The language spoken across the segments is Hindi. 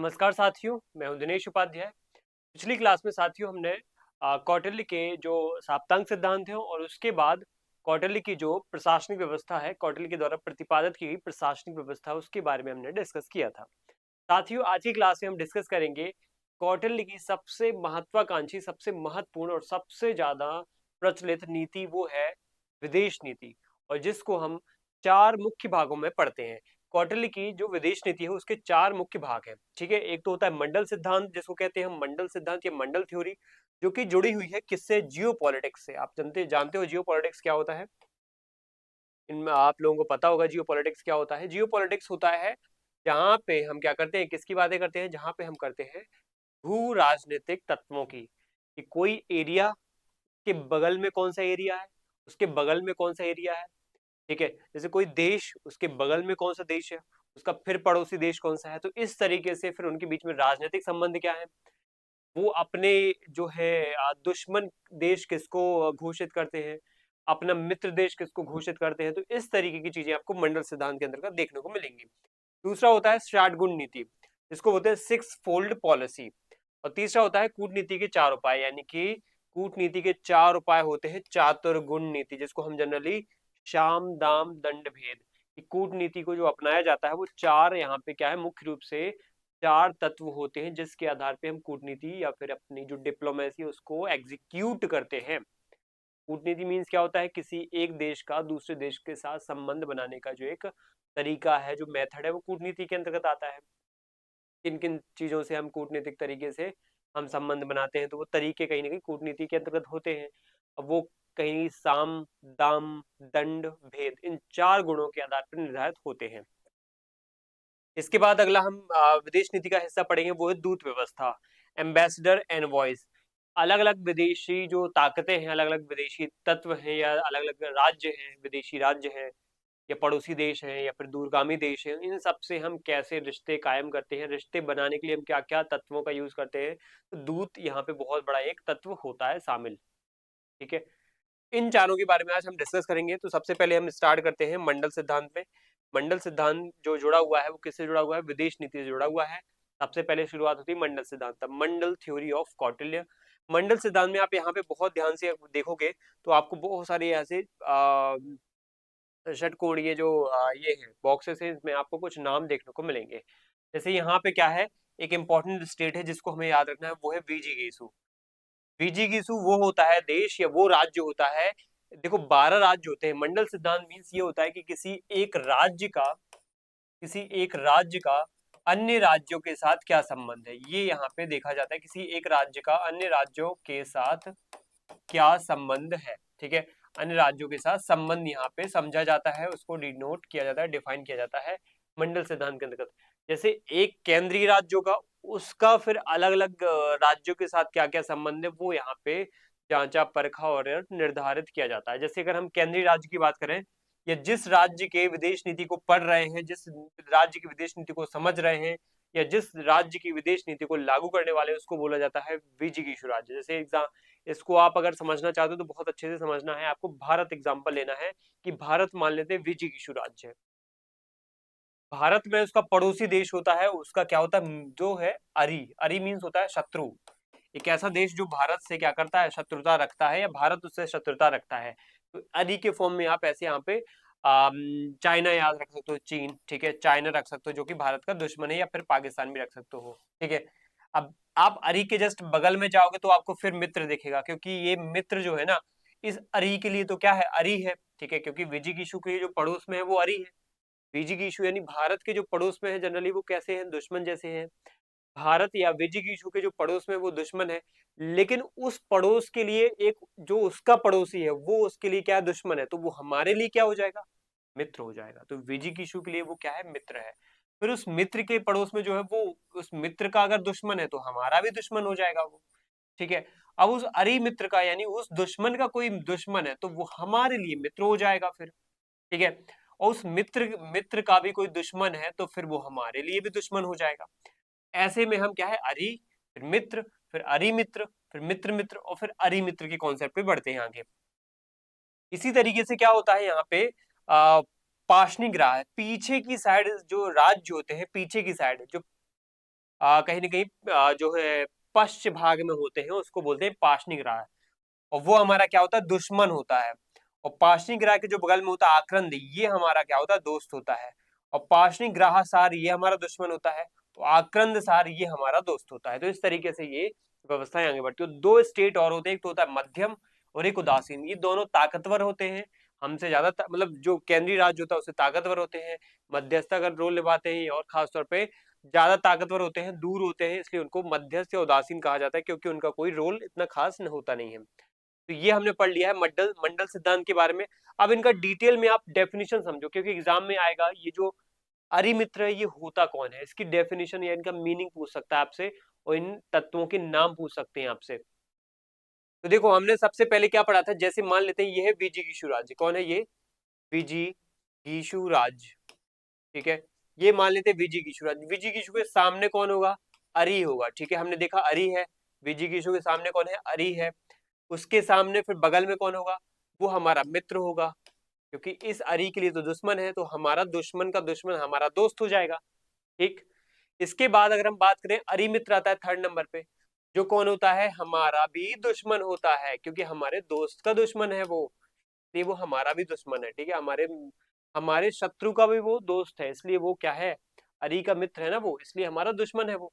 नमस्कार साथियों, मैं हूं दिनेश उपाध्याय। पिछली क्लास में साथियों हमने कौटिल्य के जो साप्तांग सिद्धांत है और उसके बाद कौटिल्य की जो प्रशासनिक व्यवस्था है, कौटिल्य के द्वारा प्रतिपादित की गई प्रशासनिक व्यवस्था, उसके बारे में हमने डिस्कस किया था। साथियों, आज की क्लास में हम डिस्कस करेंगे कौटिल्य की सबसे महत्वाकांक्षी, सबसे महत्वपूर्ण और सबसे ज्यादा प्रचलित नीति, वो है विदेश नीति। और जिसको हम चार मुख्य भागों में पढ़ते हैं। कौटिल्य की जो विदेश नीति है उसके चार मुख्य भाग हैं। ठीक है, एक तो होता है मंडल सिद्धांत, जिसको कहते हैं हम मंडल सिद्धांत या मंडल थ्योरी, जो कि जुड़ी हुई है किससे? जियो पॉलिटिक्स से। आप जानते हो जियो पॉलिटिक्स क्या होता है? इनमें आप लोगों को पता होगा जियो पॉलिटिक्स क्या होता है। जियो पॉलिटिक्स होता है जहाँ पे हम क्या करते हैं, किसकी बातें करते हैं? जहाँ पे हम करते हैं भू राजनीतिक तत्वों की, कि कोई एरिया के बगल में कौन सा एरिया है, उसके बगल में कौन सा एरिया है। ठीक है, जैसे कोई देश, उसके बगल में कौन सा देश है, उसका फिर पड़ोसी देश कौन सा है। तो इस तरीके से फिर उनके बीच में राजनीतिक संबंध क्या है, वो अपने जो है दुश्मन देश किसको घोषित करते हैं, अपना मित्र देश किसको घोषित करते हैं। तो इस तरीके की चीजें आपको मंडल सिद्धांत के अंतर्गत देखने को मिलेंगी। दूसरा होता है षाटगुण नीति, जिसको बोलते हैं सिक्स फोल्ड पॉलिसी। और तीसरा होता है कूटनीति के चार उपाय, यानी कि कूटनीति के चार उपाय होते हैं चातुर्गुण नीति, जिसको हम जनरली शाम दाम दंड भेद, कि कूटनीति को जो अपनाया जाता है वो चार, यहाँ पे क्या है, मुख्य रूप से चार तत्व होते हैं जिसके आधार पे हम कूटनीति या फिर अपनी जो डिप्लोमेसी उसको एग्जीक्यूट करते हैं। कूटनीति मीन्स क्या होता है? किसी एक देश का दूसरे देश के साथ संबंध बनाने का जो एक तरीका है, जो मेथड है, वो कूटनीति के अंतर्गत आता है। किन किन चीजों से हम कूटनीतिक तरीके से हम संबंध बनाते हैं, तो वो तरीके कहीं ना कहीं कूटनीति के अंतर्गत होते हैं। अब वो कहीं साम दाम दंड भेद, इन चार गुणों के आधार पर निर्धारित होते हैं। इसके बाद अगला हम विदेश नीति का हिस्सा पढ़ेंगे, वो है दूत व्यवस्था, एम्बेसडर एनवॉयज। अलग अलग विदेशी जो ताकतें हैं, अलग अलग विदेशी तत्व हैं, या अलग अलग राज्य हैं, विदेशी राज्य हैं, या पड़ोसी देश हैं, या फिर दूरगामी देश हैं, इन सब से हम कैसे रिश्ते कायम करते हैं, रिश्ते बनाने के लिए हम क्या क्या तत्वों का यूज करते हैं। तो दूत यहाँ पे बहुत बड़ा एक तत्व होता है शामिल। ठीक है, इन चारों के बारे में आज हम डिस्कस करेंगे। तो सबसे पहले हम स्टार्ट करते हैं मंडल सिद्धांत में। मंडल सिद्धांत जो जुड़ा हुआ है वो किससे जुड़ा हुआ है? विदेश नीति से जुड़ा हुआ है। सबसे पहले शुरुआत होती है मंडल सिद्धांत, मंडल थ्योरी ऑफ कौटिल्य। मंडल सिद्धांत में आप यहाँ पे बहुत ध्यान से देखोगे तो आपको बहुत सारे ऐसे षटकोणीय जो ये है बॉक्सेस है, इसमें आपको कुछ नाम देखने को मिलेंगे। जैसे यहाँ पे क्या है, एक इंपॉर्टेंट स्टेट है जिसको हमें याद रखना है, वो है विजिगीसु। विजिगीसु वो होता है देश या वो राज्य होता है। देखो 12 राज्य होते हैं। मंडल सिद्धांत मीन्स ये होता है कि किसी एक राज्य का अन्य राज्यों के साथ क्या संबंध है, ये यहाँ पे देखा जाता है। किसी एक राज्य का अन्य राज्यों के साथ क्या संबंध है। ठीक है, अन्य राज्यों के साथ संबंध यहाँ पे समझा जाता है, उसको डिनोट किया जाता है, डिफाइन किया जाता है मंडल सिद्धांत के अंतर्गत। जैसे एक केंद्रीय राज्य होगा, उसका फिर अलग अलग राज्यों के साथ क्या क्या संबंध है, वो यहाँ पे जांचा परखा और निर्धारित किया जाता है। जैसे अगर हम केंद्रीय राज्य की बात करें, या जिस राज्य के विदेश नीति को पढ़ रहे हैं, जिस राज्य की विदेश नीति को समझ रहे हैं, या जिस राज्य की विदेश नीति को लागू करने वाले, उसको बोला जाता है विजिगीषु राज्य। जैसे एग्जाम, इसको आप अगर समझना चाहते हो तो बहुत अच्छे से समझना है आपको। भारत एग्जांपल लेना है कि भारत मान लेते हैं विजिगीषु राज्य है। भारत में उसका पड़ोसी देश होता है, उसका क्या होता है, जो है अरी। अरी मीन्स होता है शत्रु। एक ऐसा देश जो भारत से क्या करता है, शत्रुता रखता है, या भारत उससे शत्रुता रखता है। तो अरी के फॉर्म में आप ऐसे यहाँ पे चाइना याद रख सकते हो, चीन। ठीक है, चाइना रख सकते हो जो कि भारत का दुश्मन है, या फिर पाकिस्तान भी रख सकते हो। ठीक है, अब आप अरी के जस्ट बगल में जाओगे तो आपको फिर मित्र दिखेगा, क्योंकि ये मित्र जो है ना, इस अरी के लिए तो क्या है, अरी है। ठीक है, क्योंकि विजिगीषु के जो पड़ोस में है वो अरी है। विजिगीषु यानी भारत के जो पड़ोस में है, जनरली वो कैसे हैं, दुश्मन जैसे हैं। भारत या विजिगीषु के जो पड़ोस में वो दुश्मन है, लेकिन उस पड़ोस के लिए एक जो उसका पड़ोसी है वो उसके लिए क्या है, दुश्मन है। तो वो हमारे लिए क्या हो जाएगा, मित्र हो जाएगा। तो विजिगीषु के लिए वो क्या है, मित्र है। फिर उस मित्र के पड़ोस में जो है वो उस मित्र का अगर दुश्मन है तो हमारा भी दुश्मन हो जाएगा वो। ठीक है, अब उस अरि मित्र का यानी उस दुश्मन का कोई दुश्मन है तो वो हमारे लिए मित्र हो जाएगा फिर। ठीक है, और उस मित्र मित्र का भी कोई दुश्मन है तो फिर वो हमारे लिए भी दुश्मन हो जाएगा। ऐसे में हम क्या है, अरि, फिर मित्र, फिर अरि मित्र, फिर मित्र मित्र, और फिर अरि मित्र के कॉन्सेप्ट पे बढ़ते हैं आगे। इसी तरीके से क्या होता है यहाँ पे, पाशनिक ग्राह है, पीछे की साइड जो राज्य होते हैं, पीछे की साइड जो कहीं ना कहीं जो है पश्च भाग में होते हैं, उसको बोलते हैं पाशनिक ग्राह। और वो हमारा क्या होता है, दुश्मन होता है। और पाशनिक ग्राह के जो बगल में होता है आक्रंद, ये हमारा क्या होता है, दोस्त होता है। और पाशनिक ग्राह सार ये हमारा दुश्मन होता है, तो आक्रंद सार ये हमारा दोस्त होता है। तो इस तरीके से ये व्यवस्थाएं आगे बढ़ती है। दो स्टेट और होते हैं, एक तो होता है मध्यम और एक उदासीन। ये दोनों ताकतवर होते हैं, हमसे ज्यादा मतलब जो केंद्रीय राज्य होता है उससे ताकतवर होते हैं। मध्यस्थता का रोल निभाते हैं और खासतौर पे ज्यादा ताकतवर होते हैं, दूर होते हैं, इसलिए उनको मध्यस्थ या उदासीन कहा जाता है, क्योंकि उनका कोई रोल इतना खास होता नहीं है। तो ये हमने पढ़ लिया है मंडल मंडल सिद्धांत के बारे में। अब इनका डिटेल में आप डेफिनेशन समझो, क्योंकि एग्जाम में आएगा ये जो अरिमित्र है ये होता कौन है, इसकी डेफिनेशन या इनका मीनिंग पूछ सकता है आपसे, और इन तत्वों के नाम पूछ सकते हैं आपसे। तो देखो हमने सबसे पहले क्या पढ़ा था, जैसे मान लेते हैं ये है विजिगीषु राज्य। कौन है ये, विजिगीषु राज्य, ठीक है। ये मान लेते हैं विजिगीषु राज्य। विजिगीषु के सामने कौन होगा, अरि होगा, ठीक है। हमने देखा अरि है, विजिगीषु के सामने कौन है, अरि है। उसके सामने फिर बगल में कौन होगा, वो हमारा मित्र होगा, क्योंकि इस अरि के लिए तो दुश्मन है, तो हमारा दुश्मन का दुश्मन हमारा दोस्त हो जाएगा, ठीक। इसके बाद अगर हम बात करें, अरि मित्र आता है थर्ड नंबर पे, जो कौन होता है, हमारा भी दुश्मन होता है, क्योंकि हमारे दोस्त का दुश्मन है वो, इसलिए वो हमारा भी दुश्मन है, ठीक है। हमारे हमारे शत्रु का भी वो दोस्त है, इसलिए वो क्या है, अरि का मित्र है ना वो, इसलिए हमारा दुश्मन है वो।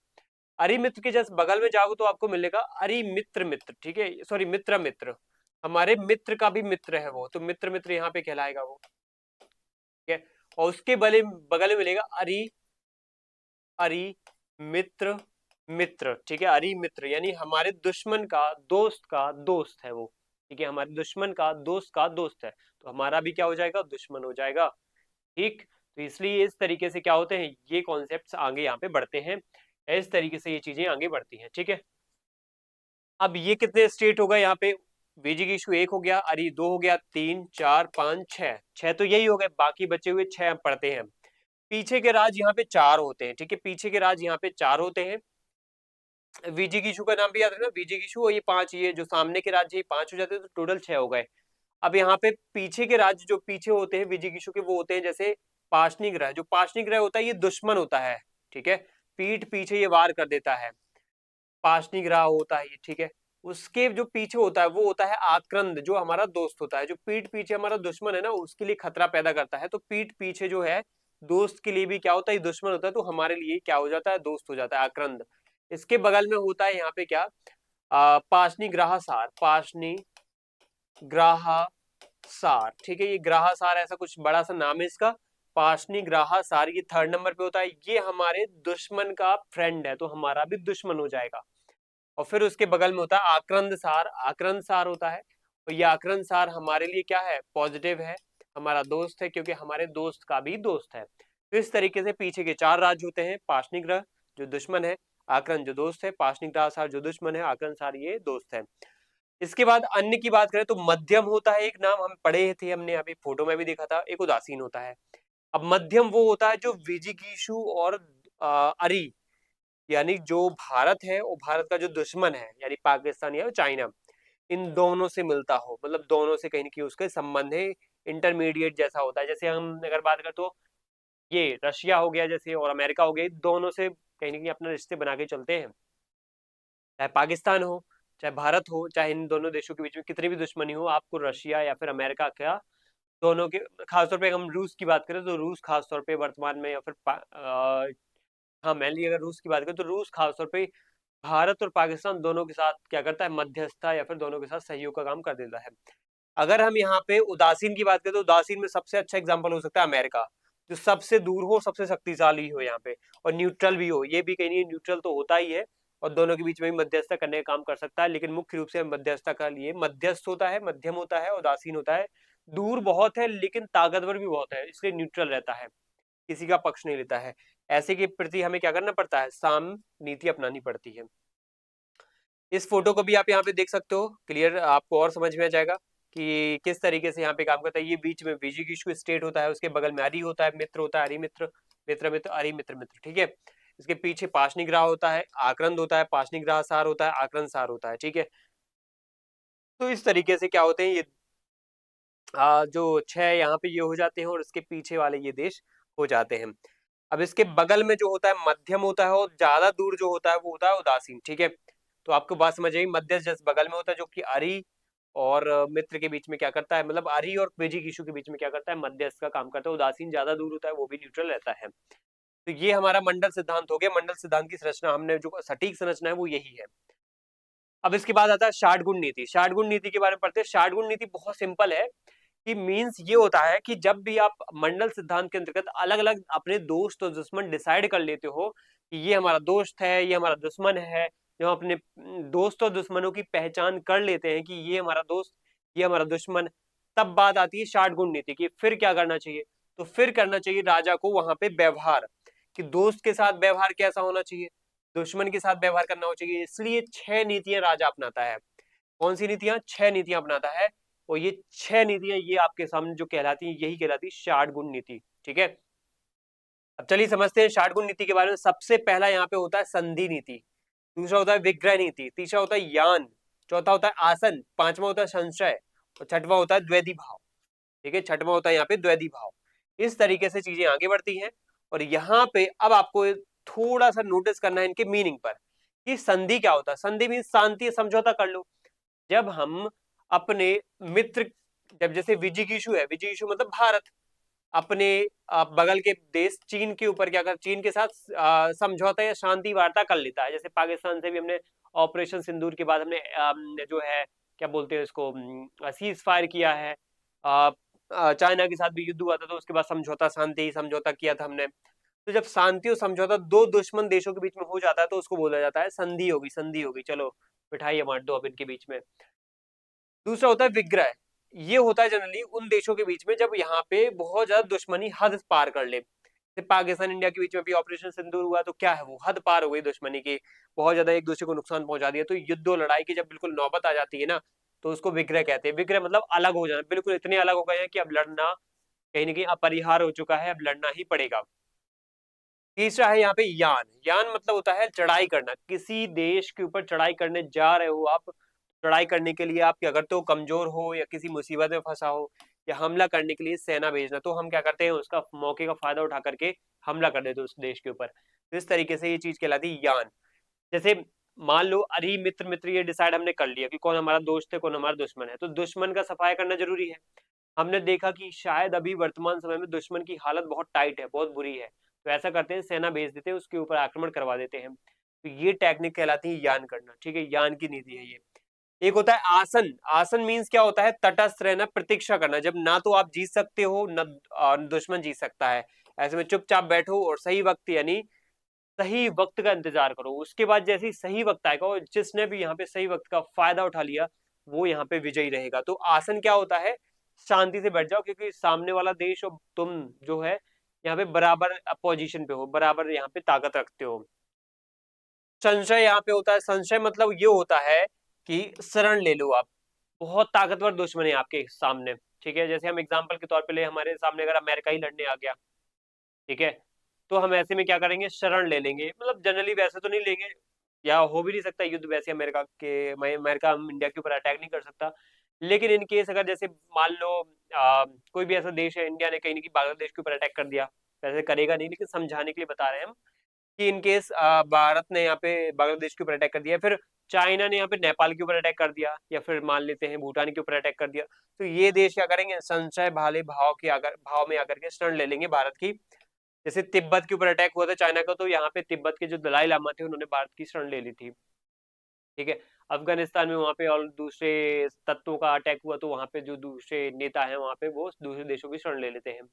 अरि मित्र के जस्ट बगल में जाओगे तो आपको मिलेगा अरि मित्र मित्र, ठीक है, सॉरी मित्र मित्र, हमारे मित्र का भी मित्र है वो, तो मित्र मित्र यहाँ पे कहलाएगा वो, ठीक है। और उसके बगल में मिलेगा अरि अरि मित्र मित्र, ठीक है। अरि मित्र यानी हमारे दुश्मन का दोस्त है वो, ठीक है, हमारे दुश्मन का दोस्त है, तो हमारा भी क्या हो जाएगा, दुश्मन हो जाएगा, ठीक। तो इसलिए इस तरीके से क्या होते हैं, ये कॉन्सेप्ट्स आगे यहाँ पे बढ़ते हैं, इस तरीके से ये चीजें आगे बढ़ती हैं, ठीक है। अब ये कितने स्टेट हो गए यहाँ पे, विजिगीषु एक हो गया, अरि दो हो गया, तीन चार पांच छह, छह तो यही हो गए, बाकी बचे हुए छह हम पढ़ते हैं। पीछे के राज यहाँ पे चार होते हैं, ठीक है, पीछे के राज यहाँ पे चार होते हैं। विजिगीषु का नाम भी याद रखना, विजिगीषु और ये पांच, ये जो सामने के राज्य ये पांच हो जाते हैं, तो टोटल छह हो गए। अब यहाँ पे पीछे के राज्य जो पीछे होते हैं विजिगीषु के, वो होते हैं जैसे पाशनी ग्रह। जो पाशनी ग्रह होता है ये दुश्मन होता है, ठीक है, पीठ पीछे ये वार कर देता है, पाशनी ग्रह होता है ये, ठीक है। उसके जो पीछे होता है वो होता है आक्रंद, जो हमारा दोस्त होता है। जो पीठ पीछे हमारा दुश्मन है ना, उसके लिए खतरा पैदा करता है, तो पीठ पीछे जो है दोस्त के लिए भी क्या होता है, दुश्मन होता है, तो हमारे लिए क्या हो जाता है, दोस्त हो जाता है, आक्रंद। इसके बगल में होता है यहाँ पे क्या, पाशनी ग्राह सार, पाशनी ग्राह सार, ठीक है। ये ग्राह सार ऐसा कुछ बड़ा सा नाम है इसका, पाशनी ग्राह सार, ये थर्ड नंबर पे होता है। ये हमारे दुश्मन का फ्रेंड है, तो हमारा भी दुश्मन हो जाएगा। और फिर उसके बगल में होता है आक्रंद सार, आक्रंद सार होता है, तो ये आक्रंद सार हमारे लिए क्या है, पॉजिटिव है, हमारा दोस्त है, क्योंकि हमारे दोस्त का भी दोस्त है। तो इस तरीके से पीछे के चार राज्य होते हैं, पाशनी ग्रह जो दुश्मन है, आक्रंद जो दोस्त है, पाशनी ग्राह सार जो दुश्मन है, आक्रंद सार ये दोस्त है। इसके बाद अन्य की बात करें तो मध्यम होता है, एक नाम हम पढ़े थे, हमने अभी फोटो में भी देखा था, एक उदासीन होता है। अब मध्यम वो होता है जो विजिगीषु और अरि, यानी जो भारत है और भारत का जो दुश्मन है यानी पाकिस्तान या चाइना, इन दोनों से मिलता हो, मतलब दोनों से कहीं ना कहीं उसके संबंध है, इंटरमीडिएट जैसा होता है। जैसे हम अगर बात करें तो ये रशिया हो गया जैसे, और अमेरिका हो गया, दोनों से कहीं ना कहीं अपना रिश्ते बना के चलते हैं। चाहे पाकिस्तान हो, चाहे भारत हो, चाहे इन दोनों देशों के बीच में कितनी भी दुश्मनी हो, आपको रशिया या फिर अमेरिका क्या, दोनों के, खासतौर पे हम रूस की बात करें तो रूस खासतौर पे वर्तमान में, या फिर हाँ मेनली अगर रूस की बात करें तो रूस खासतौर पे भारत और पाकिस्तान दोनों के साथ क्या करता है, मध्यस्थता या फिर दोनों के साथ सहयोग का काम कर देता है। अगर हम यहाँ पे उदासीन की बात करें तो उदासीन में सबसे अच्छा एग्जाम्पल हो सकता है अमेरिका, जो सबसे दूर हो, सबसे शक्तिशाली हो यहाँ पे, और न्यूट्रल भी हो। ये भी कहीं नहीं, न्यूट्रल तो होता ही है, और दोनों के बीच में भी मध्यस्थता करने का काम कर सकता है, लेकिन मुख्य रूप से मध्यस्थता का लिए मध्यस्थ होता है, मध्यम होता है, उदासीन होता है। दूर बहुत है लेकिन ताकतवर भी बहुत है, इसलिए न्यूट्रल रहता है, किसी का पक्ष नहीं लेता है। ऐसे के प्रति हमें क्या करना पड़ता है, साम नीति अपनानी पड़ती है। इस फोटो को भी आप यहाँ पे देख सकते हो, क्लियर आपको और समझ में आ जाएगा कि किस तरीके से यहाँ पे काम करता है। ये बीच में विजिगीषु स्टेट होता है, उसके बगल में अरि होता है, मित्र होता है, अरि मित्र मित्र मित्र अरि मित्र मित्र, ठीक है। इसके पीछे पाशनिग्राह होता है, आक्रंद होता है, पाशनिग्राह सार होता है, आक्रंद सार होता है, ठीक है। तो इस तरीके से क्या होते हैं ये जो छह यहाँ पे ये हो जाते हैं, और इसके पीछे वाले ये देश हो जाते हैं। अब इसके बगल में जो होता है मध्यम होता है, और ज्यादा दूर जो होता है वो होता है उदासीन। ठीक है, तो आपको बात समझ आई। मध्य जस्ट बगल में होता है, जो कि अरि और मित्र के बीच में क्या करता है, मतलब अरि और बेजिगीषु के बीच में क्या करता है, मध्यस्थ का काम करता है। उदासीन ज्यादा दूर होता है, वो भी न्यूट्रल रहता है। तो ये हमारा मंडल सिद्धांत हो गया। मंडल सिद्धांत की संरचना, हमने जो सटीक संरचना है वो यही है। अब इसके बाद आता है षाट गुण नीति। षाट गुण नीति के बारे में पढ़ते हैं। षाट गुण नीति बहुत सिंपल है, कि मीन्स ये होता है कि जब भी आप मंडल सिद्धांत के अंतर्गत अलग अलग अपने दोस्त और दुश्मन डिसाइड कर लेते हो कि ये हमारा दोस्त है, ये हमारा दुश्मन है, जो अपने दोस्त और दुश्मनों की पहचान कर लेते हैं कि ये हमारा दोस्त, ये हमारा दुश्मन, तब बात आती है षाट गुण नीति की। फिर क्या करना चाहिए, तो फिर करना चाहिए राजा को वहां पे व्यवहार, कि दोस्त के साथ व्यवहार कैसा होना चाहिए, दुश्मन के साथ व्यवहार करना हो चाहिए। इसलिए 6 नीतियां राजा अपनाता है। कौन सी नीतियां, 6 नीतियां अपनाता है। और ये 6 नीतियां ये आपके सामने जो कहलाती हैं, यही कहलाती है षाट गुण नीति। ठीक है, अब चलिए समझते हैं षाट गुण नीति के बारे में। सबसे पहला यहाँ पे होता है संधि नीति, दूसरा होता है विग्रह नीति, तीसरा होता है यान, चौथा होता है आसन, पांचवा होता है संशय, और छठवा होता है द्वैधी भाव। ठीक है, छठवा होता है यहाँ पे द्वैधी भाव। इस तरीके से चीजें आगे बढ़ती हैं। और यहाँ पे अब आपको थोड़ा सा नोटिस करना है इनके मीनिंग पर, कि संधि क्या होता है। संधि मीन शांति, समझौता कर लो। जब हम अपने मित्र, जब जैसे विजिगीषु है, विजिगीषु मतलब भारत, अपने बगल के देश चीन के ऊपर क्या कर, चीन के साथ समझौता या शांति वार्ता कर लेता है। जैसे पाकिस्तान से भी हमने ऑपरेशन सिंदूर के बाद हमने जो है क्या बोलते हैं इसको, सीज फायर किया है। चाइना के साथ भी युद्ध हुआ था, तो उसके बाद समझौता, शांति समझौता किया था हमने। तो जब शांति और समझौता दो दुश्मन देशों के बीच में हो जाता है, तो उसको बोला जाता है संधि होगी, संधि होगी, चलो मिठाई बांट दो अब इनके बीच में। दूसरा होता है विग्रह। ये होता है जनरली उन देशों के बीच में जब यहाँ पे बहुत ज्यादा दुश्मनी हद पार कर ले। पाकिस्तान इंडिया के बीच में भी ऑपरेशन सिंदूर हुआ, तो क्या है, वो हद पार हो गई दुश्मनी की, बहुत ज्यादा एक दूसरे को नुकसान पहुंचा दिया। तो युद्ध और लड़ाई की जब बिल्कुल नौबत आ जाती है ना, तो उसको विग्रह कहते हैं। विग्रह मतलब अलग हो जाना, बिल्कुल इतने अलग हो गए हैं कि अब लड़ना कहीं ना कहीं अपरिहार्य हो चुका है, अब लड़ना ही पड़ेगा। तीसरा है यहाँ पे यान। यान मतलब होता है चढ़ाई करना। किसी देश के ऊपर चढ़ाई करने जा रहे हो आप, चढ़ाई करने के लिए आप क्या करते हो, कमजोर हो या किसी मुसीबत में फंसा हो, या हमला करने के लिए सेना भेजना, तो हम क्या करते हैं, उसका मौके का फायदा उठा करके हमला कर देते हैं उस देश के ऊपर। तो इस तरीके से ये चीज कहलाती है यान। जैसे मान लो अरे मित्र मित्र ये डिसाइड हमने कर लिया कि कौन हमारा दोस्त है, कौन हमारा दुश्मन है, तो दुश्मन का सफाया करना जरूरी है। हमने देखा कि शायद अभी वर्तमान समय में दुश्मन की हालत बहुत टाइट है, बहुत बुरी है, तो ऐसा करते हैं सेना भेज देते हैं, उसके ऊपर आक्रमण करवा देते हैं। तो ये टेक्निक कहलाती है यान करना। ठीक है, यान की नीति है ये। एक होता है आसन। आसन मीन्स क्या होता है, तटस्थ रहना, प्रतीक्षा करना। जब ना तो आप जीत सकते हो, न दुश्मन जीत सकता है, ऐसे में चुपचाप बैठो और सही वक्त, यानी सही वक्त का इंतजार करो। उसके बाद जैसे ही सही वक्त आएगा, और जिसने भी यहाँ पे सही वक्त का फायदा उठा लिया, वो यहाँ पे विजयी रहेगा। तो आसन क्या होता है, शांति से बैठ जाओ, क्योंकि सामने वाला देश और तुम जो है यहाँ पे बराबर पोजीशन पे हो, बराबर यहाँ पे ताकत रखते हो। संशय यहाँ पे होता है। संशय मतलब ये होता है कि शरण ले लो आप, बहुत ताकतवर दुश्मन है आपके सामने। ठीक है, जैसे हम एग्जाम्पल के तौर पे ले, हमारे सामने अगर अमेरिका ही लड़ने आ गया, ठीक है, तो हम ऐसे में क्या करेंगे, शरण ले लेंगे। मतलब जनरली वैसे तो नहीं लेंगे, या हो भी नहीं सकता युद्ध वैसे अमेरिका के, अमेरिका इंडिया के ऊपर अटैक नहीं कर सकता। लेकिन इन केस अगर जैसे मान लो कोई भी ऐसा देश है, इंडिया ने कहीं ना कहीं बांग्लादेश के ऊपर अटैक कर दिया, वैसे करेगा नहीं लेकिन समझाने के लिए बता रहे हैं हम, कि इन केस भारत ने यहाँ पे बांग्लादेश के ऊपर अटैक कर दिया, फिर चाइना ने यहाँ पे नेपाल के ऊपर अटैक कर दिया, या फिर मान लेते हैं भूटान के ऊपर अटैक कर दिया, तो ये देश क्या करेंगे, संशय भाले भाव के आकर, भाव में आकर के शरण ले लेंगे भारत की। जैसे तिब्बत के ऊपर अटैक हुआ था चाइना का, तो यहाँ पे तिब्बत के जो दलाई लामा थे, उन्होंने भारत की शरण ले ली थी। ठीक है, अफगानिस्तान में वहां पे और दूसरे तत्वों का अटैक हुआ, तो वहां पे जो दूसरे नेता हैं वहां पे वो दूसरे देशों की शरण ले लेते हैं।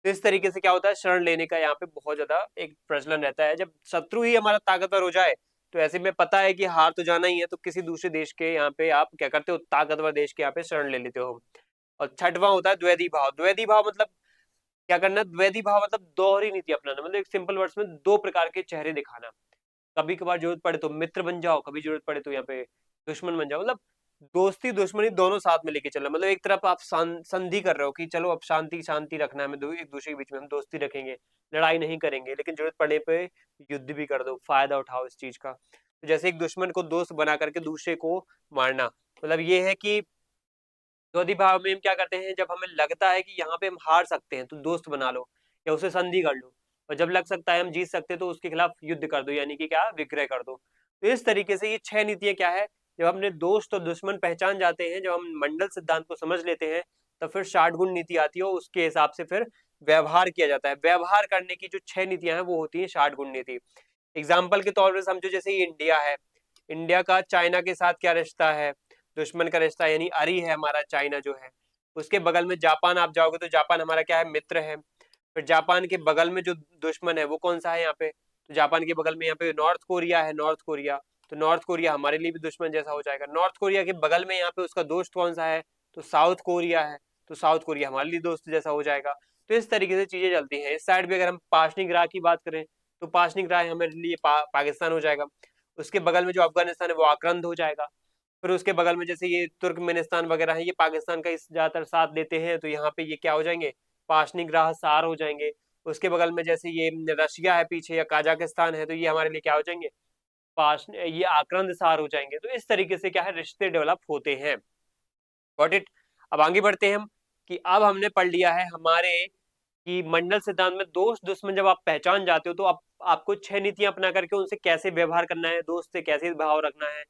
तो इस तरीके से क्या होता है, शरण लेने का यहाँ पे बहुत ज्यादा एक प्रचलन रहता है। जब शत्रु ही हमारा ताकतवर हो जाए, तो ऐसे में पता है कि हार तो जाना ही है, तो किसी दूसरे देश के यहाँ पे आप क्या करते हो, ताकतवर देश के यहाँ पे शरण ले लेते हो। और छठवां होता है द्वैधी भाव। द्वैधी भाव मतलब क्या करना, द्वैधी भाव मतलब दोहरी नीति अपनाना, मतलब एक सिंपल वर्ड्स में दो प्रकार के चेहरे दिखाना। कभी कभार जरूरत पड़े तो मित्र बन जाओ, कभी जरूरत पड़े तो यहाँ पे दुश्मन बन जाओ। मतलब दोस्ती दुश्मनी दोनों साथ में लेके चलना। मतलब एक तरफ आप संधि कर रहे हो कि चलो अब शांति शांति रखना है, हमें एक दूसरे के बीच में हम दोस्ती रखेंगे, लड़ाई नहीं करेंगे, लेकिन जरूरत पड़ने पे युद्ध भी कर दो, फायदा उठाओ इस चीज का। तो जैसे एक दुश्मन को दोस्त बना करके दूसरे को मारना, मतलब ये है कि द्वंद्वी भाव में हम क्या करते हैं, जब हमें लगता है कि यहाँ पे हम हार सकते हैं, तो दोस्त बना लो या उसे संधि कर लो। और जब लग सकता है हम जीत सकते तो उसके खिलाफ युद्ध कर दो, यानी कि क्या, विक्रय कर दो। तो इस तरीके से ये 6 नीतियां क्या है, जब अपने दोस्त और दुश्मन पहचान जाते हैं, जब हम मंडल सिद्धांत को समझ लेते हैं, तो फिर 60 गुण नीति आती है, उसके हिसाब से फिर व्यवहार किया जाता है। व्यवहार करने की जो 6 नीतियां हैं वो होती है 60 गुण नीति। एग्जाम्पल के तौर पर समझो, जैसे ये इंडिया है, इंडिया का चाइना के साथ क्या रिश्ता है, दुश्मन का रिश्ता, यानी अरी है हमारा चाइना जो है। उसके बगल में जापान आप जाओगे तो जापान हमारा क्या है, मित्र है। फिर जापान के बगल में जो दुश्मन है वो कौन सा है यहाँ पे, तो जापान के बगल में यहाँ पे नॉर्थ कोरिया है, नॉर्थ कोरिया। तो नॉर्थ कोरिया हमारे लिए भी दुश्मन जैसा हो जाएगा। नॉर्थ कोरिया के बगल में यहाँ पे उसका दोस्त कौन सा है, तो साउथ कोरिया है। तो साउथ कोरिया हमारे लिए दोस्त जैसा हो जाएगा। तो इस तरीके से चीजें चलती हैं। इस साइड भी अगर हम पाशनी ग्राह की बात करें, तो पाशनी ग्राह हमारे लिए पाकिस्तान हो जाएगा। उसके बगल में जो अफगानिस्तान है वो आक्रांत हो जाएगा। फिर उसके बगल में जैसे ये तुर्कमेनिस्तान वगैरह है, ये पाकिस्तान का इस ज्यादातर साथ देते हैं, तो यहाँ पे ये क्या हो जाएंगे, पाशनी ग्राह सार हो जाएंगे। उसके बगल में जैसे ये रशिया है पीछे, या काजाकिस्तान है, तो ये हमारे लिए क्या हो जाएंगे, पास ये आक्रांत सार हो जाएंगे। तो इस तरीके से क्या है, रिश्ते डेवलप होते हैं। Got it. अब आगे बढ़ते हैं हम, कि अब हमने पढ़ लिया है हमारे कि मंडल सिद्धांत में दोस्त दुश्मन जब आप पहचान जाते हो, तो आपको 6 नीतियां अपना करके उनसे कैसे व्यवहार करना है, दोस्त से कैसे भाव रखना है,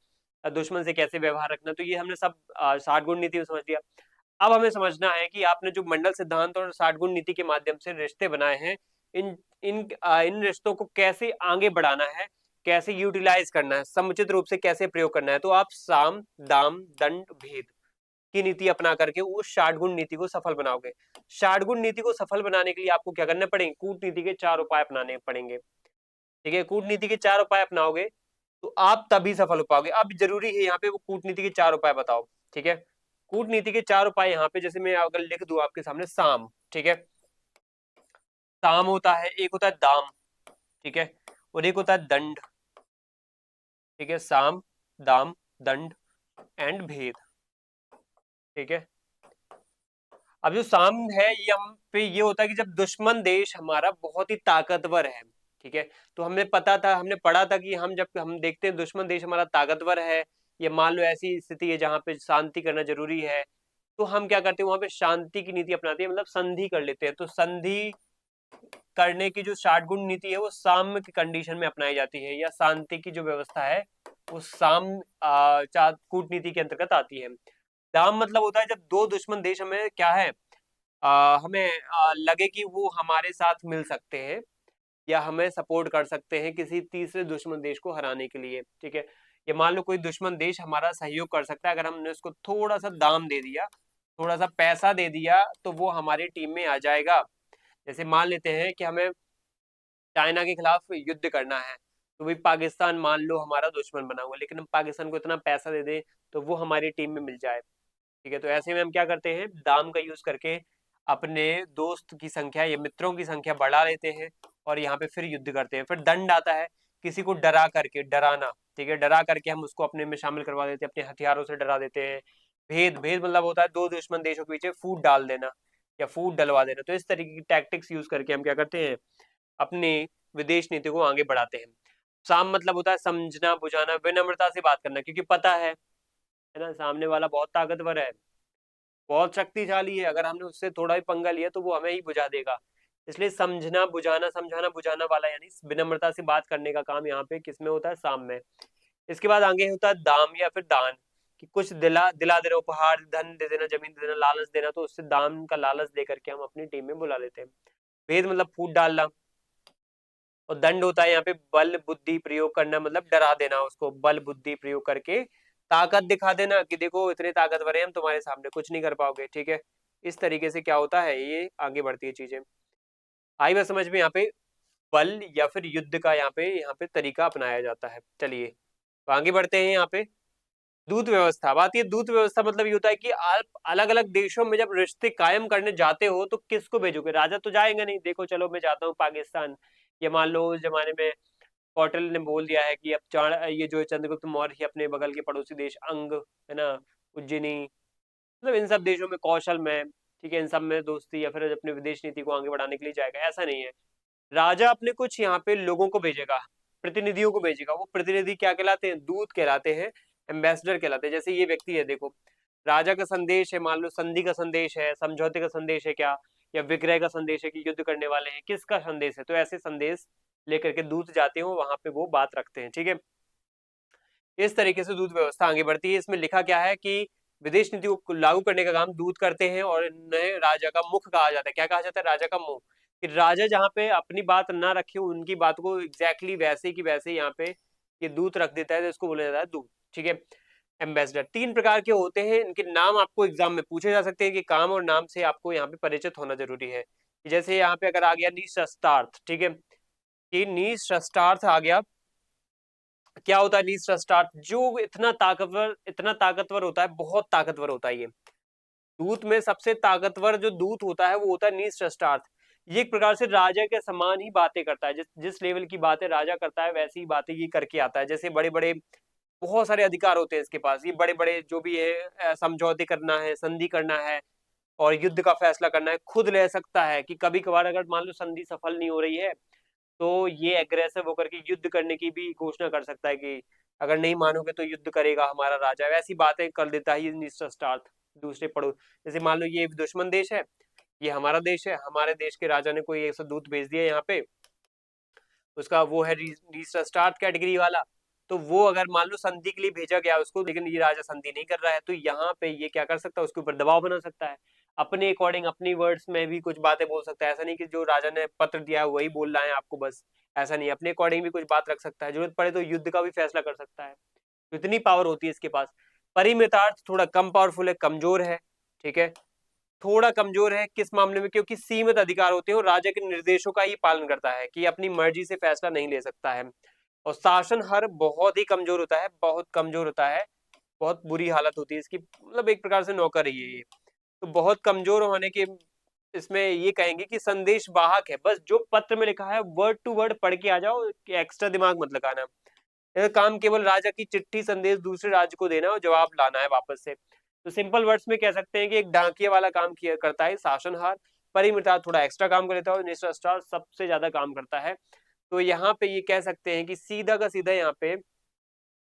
दुश्मन से कैसे व्यवहार रखना है। तो ये हमने सब 60 गुण नीति में समझ लिया। अब हमें समझना है कि आपने जो मंडल सिद्धांत और 60 गुण नीति के माध्यम से रिश्ते बनाए हैं, इन इन इन रिश्तों को कैसे आगे बढ़ाना है, कैसे यूटिलाइज करना है, समुचित रूप से कैसे प्रयोग करना है। तो आप साम दाम दंड भेद की नीति अपना करके उस 60 गुण नीति को सफल बनाओगे। 60 गुण नीति को सफल बनाने के लिए आपको क्या करना पड़ेंगे, कूटनीति के 4 उपाय अपनाने पड़ेंगे। ठीक है, कूटनीति के 4 उपाय अपनाओगे तो आप तभी सफल हो पाओगे। अब जरूरी है यहाँ पे वो कूटनीति के 4 उपाय बताओ। ठीक है, कूटनीति के 4 उपाय यहाँ पे जैसे मैं अगर लिख दूं आपके सामने, साम, ठीक है, साम होता है, एक होता है दाम, ठीक है, और एक होता है दंड। ठीक है, साम दाम दंड एंड भेद। ठीक है, अब जो साम है ये हम पे ये होता है कि जब दुश्मन देश हमारा बहुत ही ताकतवर है, ठीक है, तो हमें पता था, हमने पढ़ा था कि हम जब हम देखते हैं दुश्मन देश हमारा ताकतवर है, ये मान लो ऐसी स्थिति है जहां पे शांति करना जरूरी है, तो हम क्या करते हैं, वहां पे शांति की नीति अपनाते हैं, मतलब संधि कर लेते हैं। तो संधि करने की जो 60 गुण नीति है वो साम्य की कंडीशन में अपनाई जाती है, या शांति की जो व्यवस्था है वो कूटनीति के अंतर्गत आती है। दाम मतलब होता है जब दो दुश्मन देश हमें क्या है, हमें लगे कि वो हमारे साथ मिल सकते हैं या हमें सपोर्ट कर सकते हैं किसी तीसरे दुश्मन देश को हराने के लिए। ठीक है, ये मान लो कोई दुश्मन देश हमारा सहयोग कर सकता है, अगर हमने उसको थोड़ा सा दाम दे दिया, थोड़ा सा पैसा दे दिया, तो वो हमारी टीम में आ जाएगा। जैसे मान लेते हैं कि हमें चाइना के खिलाफ युद्ध करना है, तो भाई पाकिस्तान मान लो हमारा दुश्मन बना हुआ, लेकिन हम पाकिस्तान को इतना पैसा दे दें तो वो हमारी टीम में मिल जाए। ठीक है, तो ऐसे में हम क्या करते हैं, दाम का यूज करके अपने दोस्त की संख्या या मित्रों की संख्या बढ़ा लेते हैं, और यहाँ पे फिर युद्ध करते हैं। फिर दंड आता है, किसी को डरा करके, डराना, ठीक है, डरा करके हम उसको अपने में शामिल करवा देते हैं, अपने हथियारों से डरा देते हैं। भेद, भेद मतलब होता है दो दुश्मन देशों के पीछे फूट डाल देना या फूट डलवा देना। तो इस तरीके की टैक्टिक्स यूज करके हम क्या करते हैं, अपनी विदेश नीति को आगे बढ़ाते हैं। साम मतलब होता है समझना बुझाना, विनम्रता से बात करना, क्योंकि पता है ना, सामने वाला बहुत ताकतवर है, बहुत शक्तिशाली है, अगर हमने उससे थोड़ा भी पंगा लिया तो वो हमें ही बुझा देगा। इसलिए समझना बुझाना, समझाना बुझाना वाला यानी विनम्रता से बात करने का काम यहाँ पे किसमें होता है, साम में। इसके बाद आगे होता है दाम या फिर दान, कि कुछ दिला दिला देना, उपहार, धन दे देना, जमीन दे देना, लालच देना, तो उससे दाम का लालच दे करके हम अपनी टीम में बुला लेते हैं। भेद मतलब फूट डालना, और दंड होता है यहाँ पे बल बुद्धि प्रयोग करना, मतलब डरा देना उसको, बल बुद्धि प्रयोग करके ताकत दिखा देना कि देखो इतने ताकतवर हैं हम, तुम्हारे सामने कुछ नहीं कर पाओगे। ठीक है, इस तरीके से क्या होता है, ये आगे बढ़ती है चीजें। आई बात समझ में, यहाँ पे बल या फिर युद्ध का यहाँ पे तरीका अपनाया जाता है। चलिए तो आगे बढ़ते हैं। यहाँ पे दूत व्यवस्था, बात ये दूत व्यवस्था मतलब ये होता है कि आप अलग अलग देशों में जब रिश्ते कायम करने जाते हो तो किसको भेजोगे, राजा तो जाएगा नहीं। देखो चलो मैं जाता हूँ पाकिस्तान, ये मान लो उस जमाने में कौटिल ने बोल दिया है कि अब ये जो चंद्रगुप्त मौर्य अपने बगल के पड़ोसी देश अंग, है ना, उज्जैनी, मतलब इन सब देशों में, कौशल में, ठीक है, इन सब में दोस्ती या फिर अपने विदेश नीति को आगे बढ़ाने के लिए जाएगा, ऐसा नहीं है। राजा अपने कुछ यहाँ पे लोगों को भेजेगा, प्रतिनिधियों को भेजेगा। वो प्रतिनिधि क्या कहलाते हैं, दूत कहलाते हैं, एम्बेसडर कहलाते हैं। जैसे ये व्यक्ति है देखो, राजा का संदेश है, मान लो संधि का संदेश है, समझौते का संदेश है क्या, या विग्रह का संदेश है कि युद्ध करने वाले हैं, किसका संदेश है, तो ऐसे संदेश लेकर के दूत जाते हैं, वहां पे वो बात रखते हैं। ठीक है, इस तरीके से दूत व्यवस्था आगे बढ़ती है। इसमें लिखा क्या है कि विदेश नीति को लागू करने का काम दूत करते हैं और नए राजा का मुख कहा जाता है। क्या कहा जाता है? राजा का मुंह। कि राजा जहाँ पे अपनी बात ना रखे, उनकी बात को एग्जैक्टली वैसे की वैसे यहाँ पे ये दूत रख देता है, तो इसको बोला जाता है दूत। ठीक है, एम्बेसडर 3 प्रकार के होते हैं, इनके नाम आपको एग्जाम में पूछे जा सकते हैं कि काम और नाम से आपको यहाँ पे परिचित होना जरूरी है। जैसे यहाँ पे अगर आ गया निशस्तार्थ, ठीक है, कि निशस्तार्थ आ गया, क्या होता है निशस्तार्थ? जो इतना ताकतवर होता है, बहुत ताकतवर होता है ये दूत में सबसे ताकतवर जो दूत होता है वो होता है निशस्तार्थ। ये एक प्रकार से राजा के समान ही बातें करता है, जिस लेवल की बातें राजा करता है वैसी ही बातें ये करके आता है। जैसे बड़े बड़े बहुत सारे अधिकार होते हैं इसके पास, ये बड़े बड़े जो भी है समझौते करना है, संधि करना है और युद्ध का फैसला करना है, खुद ले सकता है। कि कभी कभार अगर मान लो संधि सफल नहीं हो रही है, तो ये एग्रेसिव होकर के युद्ध करने की भी घोषणा कर सकता है कि अगर नहीं मानोगे तो युद्ध करेगा हमारा राजा। वैसी बातें कर देता है ये निशस्तार्थ दूसरे पड़ोस। जैसे मान लो ये दुश्मन देश है, ये हमारा देश है, हमारे देश के राजा ने कोई ऐसा दूत भेज दिया यहाँ पे, उसका वो है निशस्तार्थ कैटेगरी वाला, तो वो अगर मान लो संधि के लिए भेजा गया उसको, लेकिन ये राजा संधि नहीं कर रहा है, तो यहाँ पे ये क्या कर सकता है? उसके ऊपर दबाव बना सकता है, अपने अकॉर्डिंग अपनी वर्ड्स में भी कुछ बातें बोल सकता है। ऐसा नहीं कि जो राजा ने पत्र दिया है वही बोल रहा है आपको बस, ऐसा नहीं, अपने अकॉर्डिंग भी कुछ बात रख सकता है, जरूरत पड़े तो युद्ध का भी फैसला कर सकता है। तो इतनी पावर होती है इसके पास। परिमितार्थ थोड़ा कम पावरफुल है, कमजोर है। ठीक है, थोड़ा कमजोर है किस मामले में? क्योंकि सीमित अधिकार होते हैं और राजा के निर्देशों का ही पालन करता है, कि अपनी मर्जी से फैसला नहीं ले सकता है। और शासन हर बहुत ही कमजोर होता है, बहुत कमजोर होता है, बहुत बुरी हालत होती है इसकी, मतलब एक प्रकार से नौकर ही है ये। तो बहुत कमजोर होने के इसमें ये कहेंगे कि संदेश वाहक है, बस जो पत्र में लिखा है वर्ड टू वर्ड पढ़ के आ जाओ, एक्स्ट्रा दिमाग मत लगाना। काम केवल राजा की चिट्ठी संदेश दूसरे राज्य को देना और जवाब लाना है वापस से। तो सिंपल वर्ड्स में कह सकते हैं कि एक डाकिया वाला काम किया करता है शासनहार, परिमितार थोड़ा एक्स्ट्रा काम कर लेता है और निशस्तार्थ सबसे ज्यादा काम करता है। तो यहाँ पे ये कह सकते हैं कि सीधा का सीधा यहाँ पे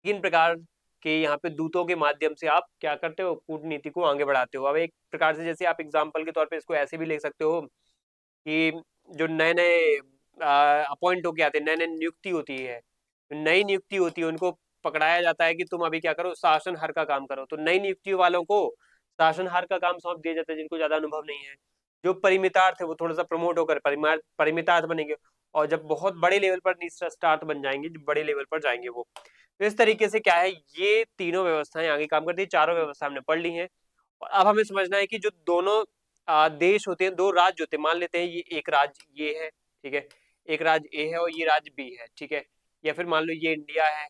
3 प्रकार के यहाँ पे दूतों के माध्यम से आप क्या करते हो? कूटनीति को आगे बढ़ाते हो। अब एक प्रकार से जैसे आप एग्जाम्पल के तौर पे इसको ऐसे भी ले सकते हो कि जो नए नए अपॉइंट होके आते हैं, नए नए नियुक्ति होती है, नई नियुक्ति होती है, उनको पकड़ाया जाता है कि तुम अभी क्या करो? शासनहार का काम करो। तो नई नियुक्तियों वालों को शासनहार का काम सौंप दिया जाता है, जिनको ज्यादा अनुभव नहीं है। जो परिमितार्थ है वो थोड़ा सा प्रमोट होकर परिमितार्थ बनेंगे, और जब बहुत बड़े लेवल पर निशस्तार्थ बन जाएंगे, जब बड़े लेवल पर जाएंगे वो। तो इस तरीके से क्या है, ये तीनों व्यवस्थाएं आगे काम करती है। चारों व्यवस्था हमने पढ़ ली है, और अब हमें समझना है कि जो दोनों देश होते हैं, दो राज्य होते हैं, मान लेते हैं ये एक राज्य ये है, ठीक है, एक राज्य ए है और ये राज्य बी है, ठीक है, या फिर मान लो ये इंडिया है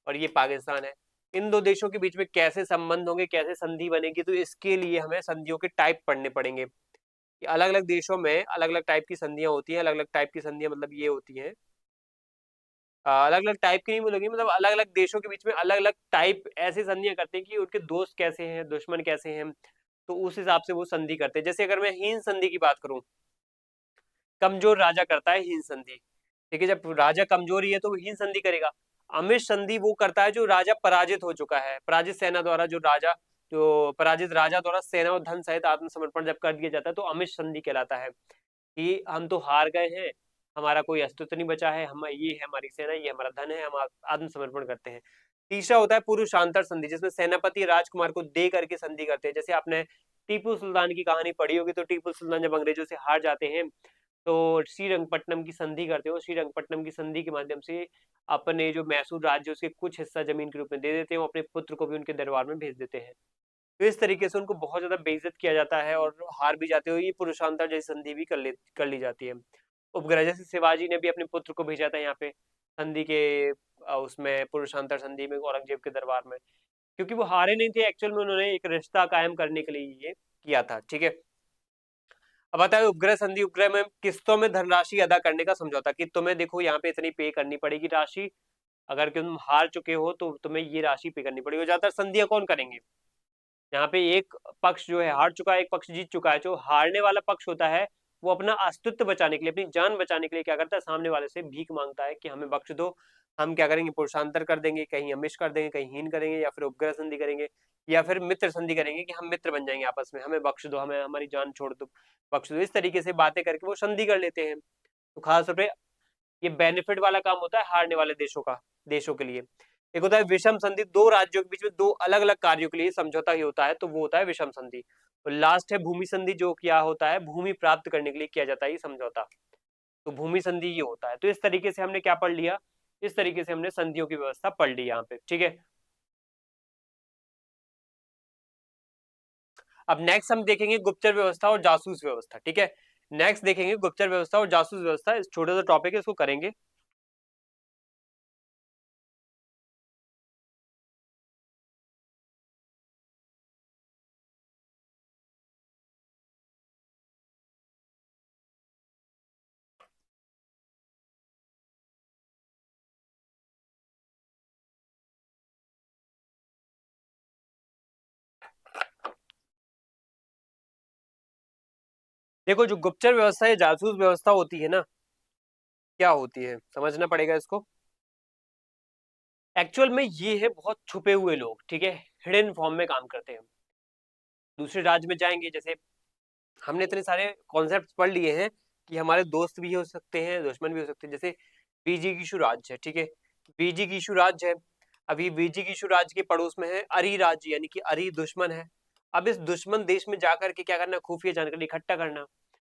और ये पाकिस्तान है। इन दो देशों के बीच में कैसे संबंध होंगे, कैसे संधि बनेगी? तो इसके लिए हमें संधियों के टाइप पढ़ने पड़ेंगे। अलग अलग देशों में अलग अलग टाइप की संधियां होती हैं। अलग अलग टाइप की संधियां मतलब ये होती हैं, अलग अलग टाइप की नहीं बोलेंगे, मतलब अलग अलग देशों के बीच में अलग अलग टाइप ऐसी संधियां करते हैं कि उनके दोस्त कैसे हैं, दुश्मन कैसे हैं, तो उस हिसाब से वो संधि करते हैं। जैसे अगर मैं हीन संधि की बात करूं, कमजोर राजा करता है हीन संधि। ठीक है, जब राजा कमजोर ही है तो वो हीन संधि करेगा। अमिष संधि वो करता है जो राजा पराजित हो चुका है, पराजित सेना द्वारा, जो पराजित राजा द्वारा सेना और धन सहित आत्मसमर्पण जब कर दिया जाता है, तो अमिष संधि कहलाता है कि हम तो हार गए हैं, हमारा कोई अस्तित्व नहीं बचा है, हम ये है हमारी सेना, ये हमारा धन है, हम आत्मसमर्पण करते हैं। तीसरा होता है पुरुषांतर संधि, जिसमें सेनापति राजकुमार को दे करके संधि करते हैं। जैसे आपने टीपू सुल्तान की कहानी पढ़ी होगी, तो टीपू सुल्तान जब अंग्रेजों से हार जाते हैं तो श्रीरंगपट्टनम की संधि करते हो। श्रीरंगपट्टनम की संधि के माध्यम से अपने जो मैसूर राज्य उसके कुछ हिस्सा जमीन के रूप में दे देते हैं, अपने पुत्र को भी उनके दरबार में भेज देते हैं। तो इस तरीके से उनको बहुत ज्यादा बेइज्जत किया जाता है और हार भी जाते हो, ये पुरुषांतर जैसी संधि भी कर ली जाती है। उपग्रह जैसे शिवाजी ने भी अपने पुत्र को भेजा था यहाँ पे संधि के उसमें पुरुषांतर संधि में औरंगजेब के दरबार में, क्योंकि वो हारे नहीं थे एक्चुअल में, उन्होंने एक रिश्ता कायम करने के लिए ये किया था। ठीक है, अब आता है उपग्रह संधि। उपग्रह में किस्तों में धनराशि अदा करने का समझौता, कि तुम्हें देखो यहाँ पे इतनी पे करनी पड़ेगी राशि, अगर तुम हार चुके हो तो तुम्हें ये राशि पे करनी पड़ेगी। ज्यादातर संधियां कौन करेंगे? यहाँ पे एक पक्ष जो है हार चुका है, एक पक्ष जीत चुका है। जो हारने वाला पक्ष होता है वो अपना अस्तित्व बचाने के लिए, अपनी जान बचाने के लिए क्या करता है? सामने वाले से भीख मांगता है कि हमें बख्श दो, हम क्या करेंगे? पुरुषांतर कर देंगे, कहीं अमिष कर देंगे, कहीं हीन करेंगे, या फिर उपग्रह संधि करेंगे। या फिर मित्र संधि करेंगे कि हम मित्र बन जाएंगे आपस में, हमें बख्श दो, हमें हमारी जान छोड़ दो, बख्श दो, इस तरीके से बातें करके वो संधि कर लेते हैं। तो खासतौर पे ये बेनिफिट वाला काम होता है हारने वाले देशों के लिए। एक होता है विषम संधि, दो राज्यों के बीच में दो अलग अलग कार्यों के लिए समझौता ही होता है, तो वो होता है विषम संधि। और लास्ट है भूमि संधि, जो क्या होता है, भूमि प्राप्त करने के लिए किया जाता है ये समझौता। तो भूमि संधि ये होता है। तो इस तरीके से हमने क्या पढ़ लिया, इस तरीके से हमने संधियों की व्यवस्था पढ़ ली यहाँ पे, ठीक है। अब नेक्स्ट हम देखेंगे गुप्तचर व्यवस्था और जासूस व्यवस्था, ठीक है। नेक्स्ट देखेंगे गुप्तचर व्यवस्था और जासूस व्यवस्था, इस छोटे सा टॉपिक है, इसको करेंगे। देखो जो गुप्तचर व्यवस्था या जासूस व्यवस्था होती है ना, क्या होती है समझना पड़ेगा इसको। एक्चुअल में ये है बहुत छुपे हुए लोग, ठीक है, हिडन फॉर्म में काम करते हैं। दूसरे राज्य में जाएंगे, जैसे हमने इतने सारे कॉन्सेप्ट पढ़ लिए हैं कि हमारे दोस्त भी हो सकते हैं, दुश्मन भी हो सकते हैं। जैसे बीजी किशु राज्य है, ठीक है, बीजी किशु राज्य है। अभी बीजी किशु राज्य के पड़ोस में है अरी राज्य, यानी कि अरी दुश्मन है। अब इस दुश्मन देश में जाकर के क्या करना, खुफिया जानकारी इकट्ठा करना।